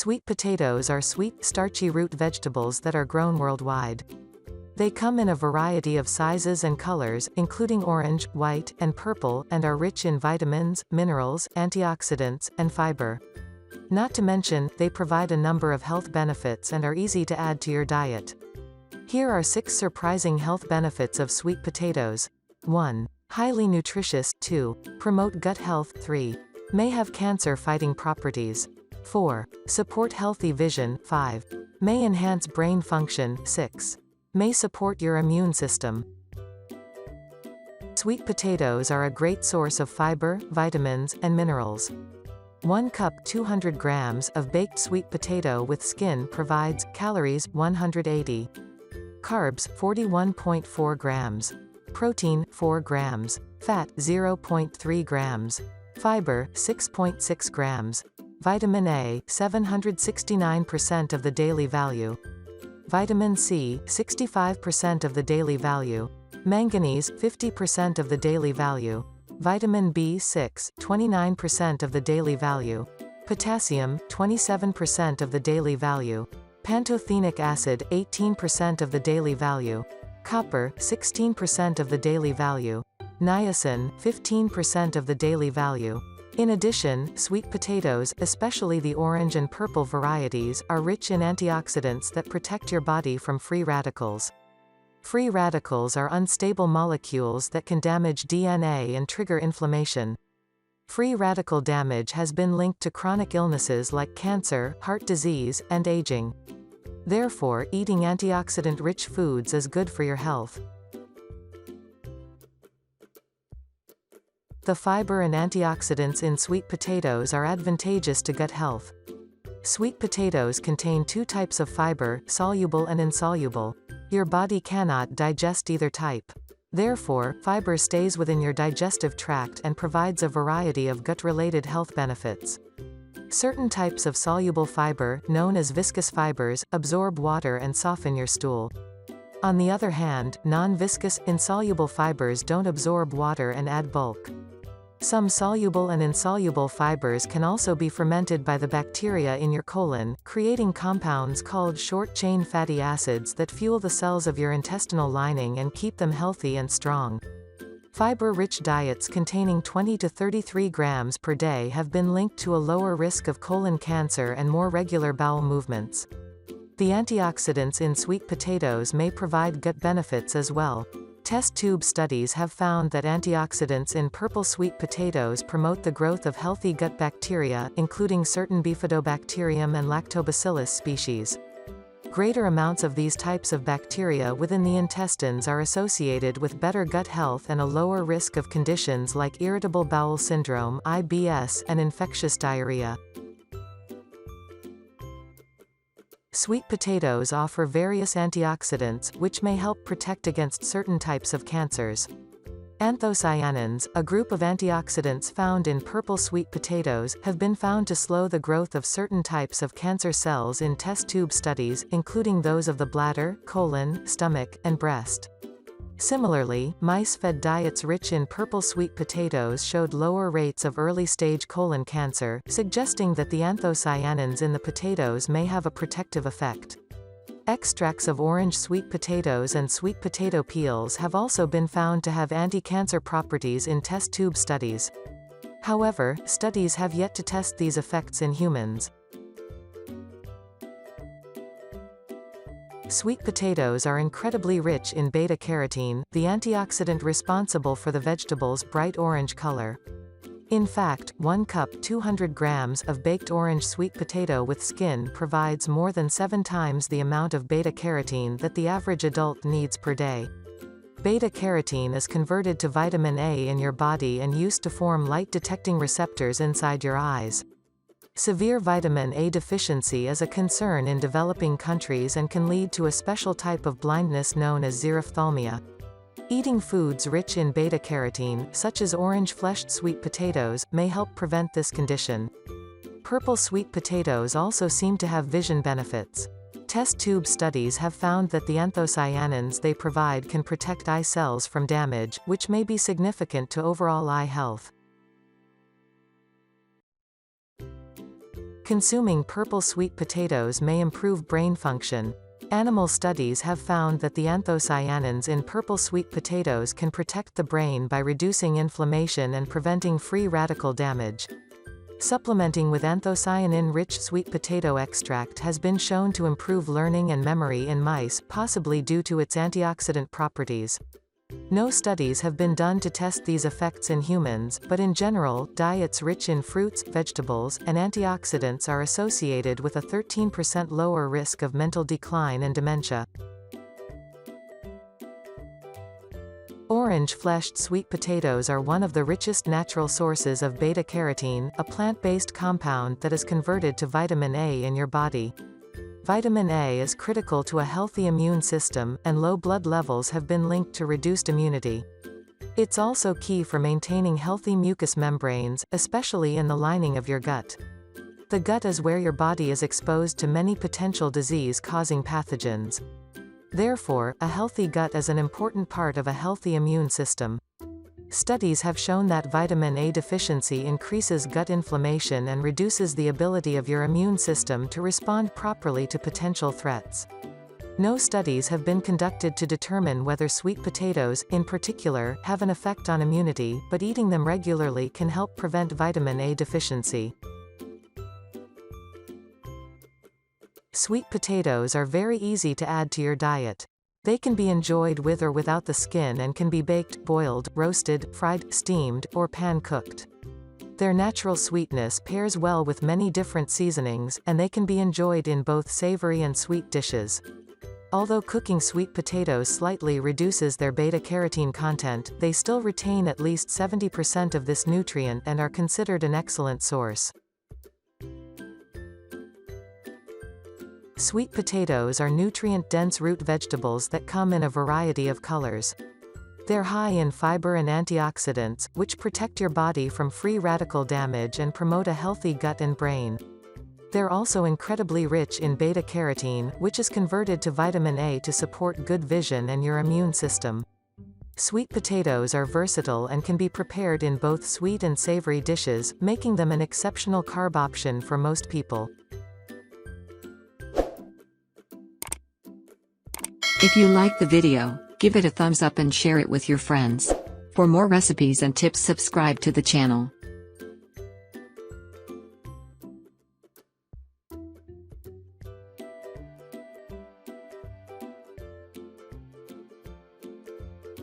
Sweet potatoes are sweet, starchy root vegetables that are grown worldwide. They come in a variety of sizes and colors, including orange, white, and purple, and are rich in vitamins, minerals, antioxidants, and fiber. Not to mention, they provide a number of health benefits and are easy to add to your diet. Here are 6 surprising health benefits of sweet potatoes. 1. Highly nutritious. 2. Promote gut health. 3. May have cancer-fighting properties. 4. Support healthy vision. 5. May enhance brain function. 6. May support your immune system. Sweet potatoes are a great source of fiber, vitamins, and minerals. 1 cup 200 grams of baked sweet potato with skin provides calories 180, carbs 41.4 grams, protein 4 grams, fat 0.3 grams, fiber 6.6 grams, vitamin A 769% of the daily value, vitamin C 65% of the daily value, manganese 50% of the daily value, vitamin B6 29% of the daily value, potassium 27% of the daily value, pantothenic acid 18% of the daily value, copper 16% of the daily value, niacin 15% of the daily value. In addition, sweet potatoes, especially the orange and purple varieties, are rich in antioxidants that protect your body from free radicals. Free radicals are unstable molecules that can damage DNA and trigger inflammation. Free radical damage has been linked to chronic illnesses like cancer, heart disease, and aging. Therefore, eating antioxidant-rich foods is good for your health. The fiber and antioxidants in sweet potatoes are advantageous to gut health. Sweet potatoes contain 2 types of fiber, soluble and insoluble. Your body cannot digest either type. Therefore, fiber stays within your digestive tract and provides a variety of gut-related health benefits. Certain types of soluble fiber, known as viscous fibers, absorb water and soften your stool. On the other hand, non-viscous, insoluble fibers don't absorb water and add bulk. Some soluble and insoluble fibers can also be fermented by the bacteria in your colon, creating compounds called short-chain fatty acids that fuel the cells of your intestinal lining and keep them healthy and strong. Fiber-rich diets containing 20 to 33 grams per day have been linked to a lower risk of colon cancer and more regular bowel movements. The antioxidants in sweet potatoes may provide gut benefits as well. Test tube studies have found that antioxidants in purple sweet potatoes promote the growth of healthy gut bacteria, including certain Bifidobacterium and Lactobacillus species. Greater amounts of these types of bacteria within the intestines are associated with better gut health and a lower risk of conditions like irritable bowel syndrome (IBS) and infectious diarrhea. Sweet potatoes offer various antioxidants, which may help protect against certain types of cancers. Anthocyanins, a group of antioxidants found in purple sweet potatoes, have been found to slow the growth of certain types of cancer cells in test tube studies, including those of the bladder, colon, stomach, and breast. Similarly, mice-fed diets rich in purple sweet potatoes showed lower rates of early-stage colon cancer, suggesting that the anthocyanins in the potatoes may have a protective effect. Extracts of orange sweet potatoes and sweet potato peels have also been found to have anti-cancer properties in test tube studies. However, studies have yet to test these effects in humans. Sweet potatoes are incredibly rich in beta-carotene, the antioxidant responsible for the vegetable's bright orange color. In fact, 1 cup 200 grams of baked orange sweet potato with skin provides more than 7 times the amount of beta-carotene that the average adult needs per day. Beta-carotene is converted to vitamin A in your body and used to form light-detecting receptors inside your eyes. Severe vitamin A deficiency is a concern in developing countries and can lead to a special type of blindness known as xerophthalmia. Eating foods rich in beta-carotene, such as orange-fleshed sweet potatoes, may help prevent this condition. Purple sweet potatoes also seem to have vision benefits. Test tube studies have found that the anthocyanins they provide can protect eye cells from damage, which may be significant to overall eye health. Consuming purple sweet potatoes may improve brain function. Animal studies have found that the anthocyanins in purple sweet potatoes can protect the brain by reducing inflammation and preventing free radical damage. Supplementing with anthocyanin-rich sweet potato extract has been shown to improve learning and memory in mice, possibly due to its antioxidant properties. No studies have been done to test these effects in humans, but in general, diets rich in fruits, vegetables, and antioxidants are associated with a 13% lower risk of mental decline and dementia. Orange-fleshed sweet potatoes are one of the richest natural sources of beta-carotene, a plant-based compound that is converted to vitamin A in your body. Vitamin A is critical to a healthy immune system, and low blood levels have been linked to reduced immunity. It's also key for maintaining healthy mucous membranes, especially in the lining of your gut. The gut is where your body is exposed to many potential disease-causing pathogens. Therefore, a healthy gut is an important part of a healthy immune system. Studies have shown that vitamin A deficiency increases gut inflammation and reduces the ability of your immune system to respond properly to potential threats. No studies have been conducted to determine whether sweet potatoes, in particular, have an effect on immunity, but eating them regularly can help prevent vitamin A deficiency. Sweet potatoes are very easy to add to your diet. They can be enjoyed with or without the skin and can be baked, boiled, roasted, fried, steamed, or pan-cooked. Their natural sweetness pairs well with many different seasonings, and they can be enjoyed in both savory and sweet dishes. Although cooking sweet potatoes slightly reduces their beta-carotene content, they still retain at least 70% of this nutrient and are considered an excellent source. Sweet potatoes are nutrient-dense root vegetables that come in a variety of colors. They're high in fiber and antioxidants, which protect your body from free radical damage and promote a healthy gut and brain. They're also incredibly rich in beta-carotene, which is converted to vitamin A to support good vision and your immune system. Sweet potatoes are versatile and can be prepared in both sweet and savory dishes, making them an exceptional carb option for most people. If you like the video, give it a thumbs up and share it with your friends. For more recipes and tips, subscribe to the channel.